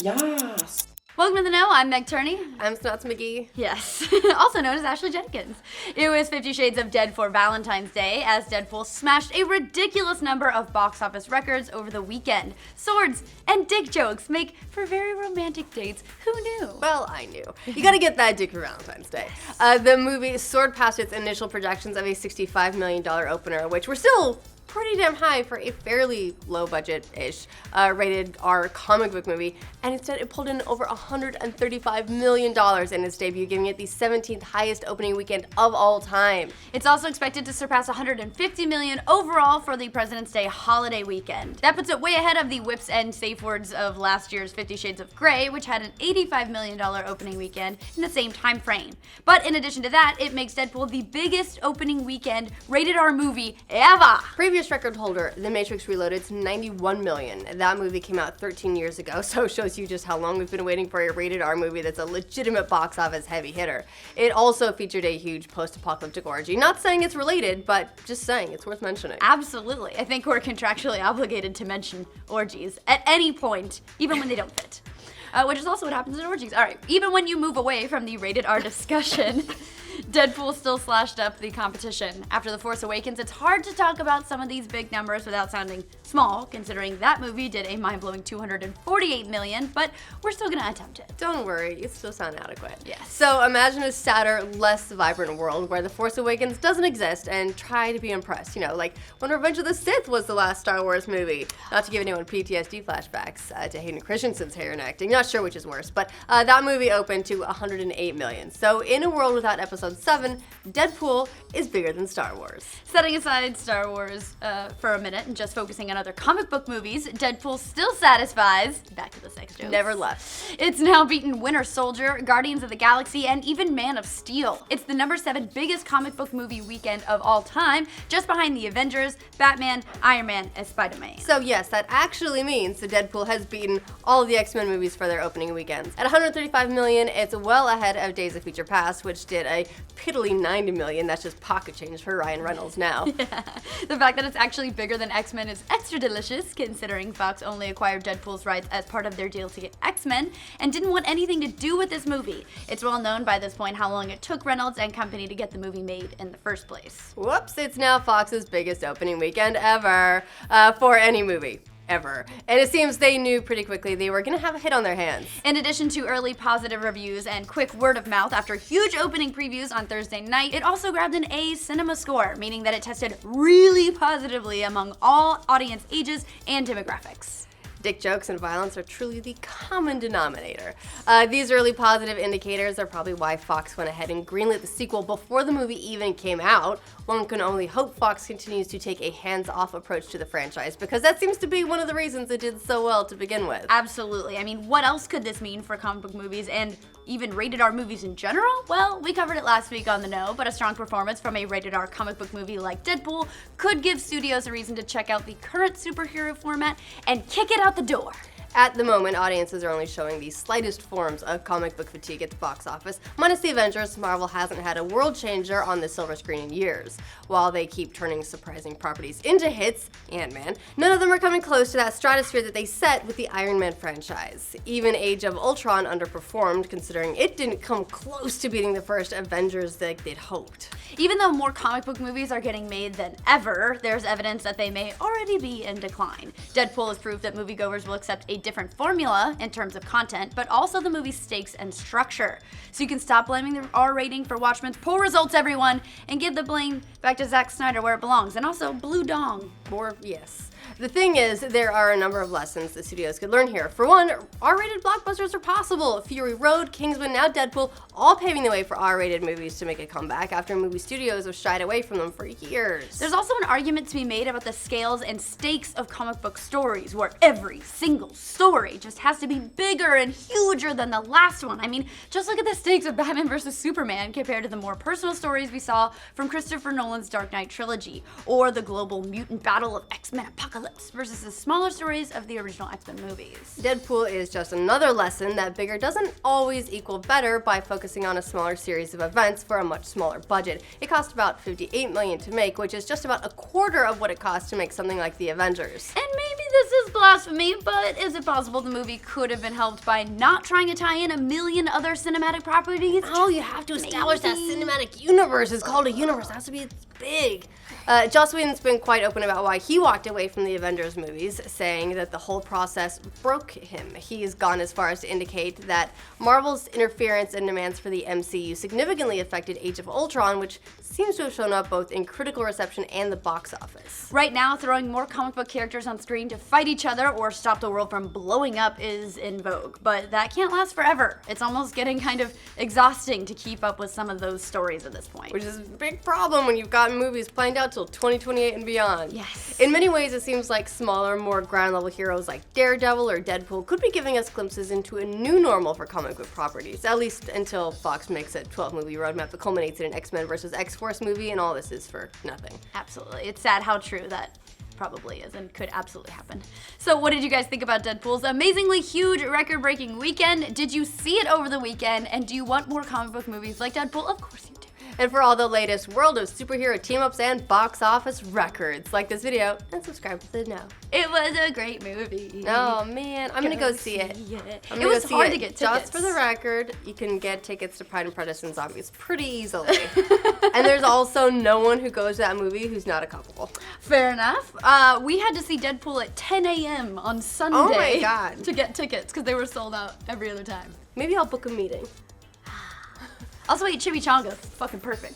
Yes. Welcome to The Know, I'm Meg Turney. I'm Snots McGee. Yes, also known as Ashley Jenkins. It was 50 Shades of Dead for Valentine's Day, as Deadpool smashed a ridiculous number of box office records over the weekend. Swords and dick jokes make for very romantic dates. Who knew? Well, I knew. You gotta get that dick for Valentine's Day. The movie soared past its initial projections of a $65 million opener, which were still pretty damn high for a fairly low budget-ish rated R comic book movie, and instead it pulled in over $135 million in its debut, giving it the 17th highest opening weekend of all time. It's also expected to surpass $150 million overall for the President's Day holiday weekend. That puts it way ahead of the whips and safe words of last year's 50 Shades of Grey, which had an $85 million opening weekend in the same time frame. But in addition to that, it makes Deadpool the biggest opening weekend rated R movie ever. Previous record holder, The Matrix Reloaded, $91 million. That movie came out 13 years ago, so it shows you just how long we've been waiting for a rated R movie that's a legitimate box office heavy hitter. It also featured a huge post-apocalyptic orgy. Not saying it's related, but just saying it's worth mentioning. Absolutely. I think we're contractually obligated to mention orgies at any point, even when they don't fit. Which is also what happens in orgies. All right, even when you move away from the rated R discussion, Deadpool still slashed up the competition. After The Force Awakens, it's hard to talk about some of these big numbers without sounding small, considering that movie did a mind-blowing $248 million, but we're still gonna attempt it. Don't worry, you still sound adequate. Yes. So imagine a sadder, less vibrant world where The Force Awakens doesn't exist, and try to be impressed. You know, like when Revenge of the Sith was the last Star Wars movie. Not to give anyone PTSD flashbacks to Hayden Christensen's hair and acting. Not sure which is worse, but that movie opened to $108 million. So in a world without Episode 7, Deadpool is bigger than Star Wars. Setting aside Star Wars for a minute and just focusing on other comic book movies, Deadpool still satisfies. Back to the sex jokes. Never left. It's now beaten Winter Soldier, Guardians of the Galaxy, and even Man of Steel. It's the number 7 biggest comic book movie weekend of all time, just behind the Avengers, Batman, Iron Man, and Spider-Man. So yes, that actually means that Deadpool has beaten all of the X-Men movies for their opening weekends. At $135 million, it's well ahead of Days of Future Past, which did a piddly $90 million. That's just pocket change for Ryan Reynolds now. Yeah. The fact that it's actually bigger than X-Men is extra delicious, considering Fox only acquired Deadpool's rights as part of their deal to get X-Men and didn't want anything to do with this movie. It's well known by this point how long it took Reynolds and company to get the movie made in the first place. Whoops, it's now Fox's biggest opening weekend ever for any movie. Ever. And it seems they knew pretty quickly they were gonna have a hit on their hands. In addition to early positive reviews and quick word of mouth after huge opening previews on Thursday night, it also grabbed an A cinema score, meaning that it tested really positively among all audience ages and demographics. Dick jokes and violence are truly the common denominator. These early positive indicators are probably why Fox went ahead and greenlit the sequel before the movie even came out. One can only hope Fox continues to take a hands-off approach to the franchise, because that seems to be one of the reasons it did so well to begin with. Absolutely. I mean, what else could this mean for comic book movies and even rated R movies in general? Well, we covered it last week on The Know, but a strong performance from a rated R comic book movie like Deadpool could give studios a reason to check out the current superhero format and kick it out the door. At the moment, audiences are only showing the slightest forms of comic book fatigue at the box office. Minus the Avengers, Marvel hasn't had a world changer on the silver screen in years. While they keep turning surprising properties into hits, Ant-Man, none of them are coming close to that stratosphere that they set with the Iron Man franchise. Even Age of Ultron underperformed, considering it didn't come close to beating the first Avengers like they'd hoped. Even though more comic book movies are getting made than ever, there's evidence that they may already be in decline. Deadpool has proved that moviegoers will accept a different formula in terms of content, but also the movie's stakes and structure. So you can stop blaming the R rating for Watchmen's poor results, everyone, and give the blame back to Zack Snyder where it belongs, and also Blue Dong. Or, yes. The thing is, there are a number of lessons the studios could learn here. For one, R-rated blockbusters are possible. Fury Road, Kingsman, now Deadpool, all paving the way for R-rated movies to make a comeback after movie studios have shied away from them for years. There's also an argument to be made about the scales and stakes of comic book stories, where every single story just has to be bigger and huger than the last one. I mean, just look at the stakes of Batman vs. Superman compared to the more personal stories we saw from Christopher Nolan's Dark Knight trilogy, or the global mutant battle of X-Men Apocalypse apocalypse versus the smaller stories of the original X-Men movies. Deadpool is just another lesson that bigger doesn't always equal better by focusing on a smaller series of events for a much smaller budget. It cost about $58 million to make, which is just about a quarter of what it cost to make something like the Avengers. And maybe this is blasphemy, but is it possible the movie could have been helped by not trying to tie in a million other cinematic properties? Oh, you have to establish that cinematic universe. It's called a universe. It has to be big. Joss Whedon's been quite open about why he walked away from the Avengers movies, saying that the whole process broke him. He's gone as far as to indicate that Marvel's interference and demands for the MCU significantly affected Age of Ultron, which seems to have shown up both in critical reception and the box office. Right now, throwing more comic book characters on screen to fight each other or stop the world from blowing up is in vogue, but that can't last forever. It's almost getting kind of exhausting to keep up with some of those stories at this point. Which is a big problem when you've got movies planned out till 2028 and beyond. Yes. In many ways, it seems like smaller, more ground-level heroes like Daredevil or Deadpool could be giving us glimpses into a new normal for comic book properties, at least until Fox makes a 12-movie roadmap that culminates in an X-Men vs. X-Force movie, and all this is for nothing. Absolutely. It's sad how true that probably is and could absolutely happen. So what did you guys think about Deadpool's amazingly huge record-breaking weekend? Did you see it over the weekend? And do you want more comic book movies like Deadpool? Of course you do. And for all the latest world of superhero team-ups and box office records, like this video and subscribe to the Know. It was a great movie. Oh man, I'm gonna go see it. It was hard to get tickets. Just for the record, you can get tickets to Pride and Prejudice and Zombies pretty easily. And there's also no one who goes to that movie who's not a couple. Fair enough. We had to see Deadpool at 10 a.m. on Sunday. Oh my God. To get tickets because they were sold out every other time. Maybe I'll book a meeting. Also, eat chimichangas. Fucking perfect.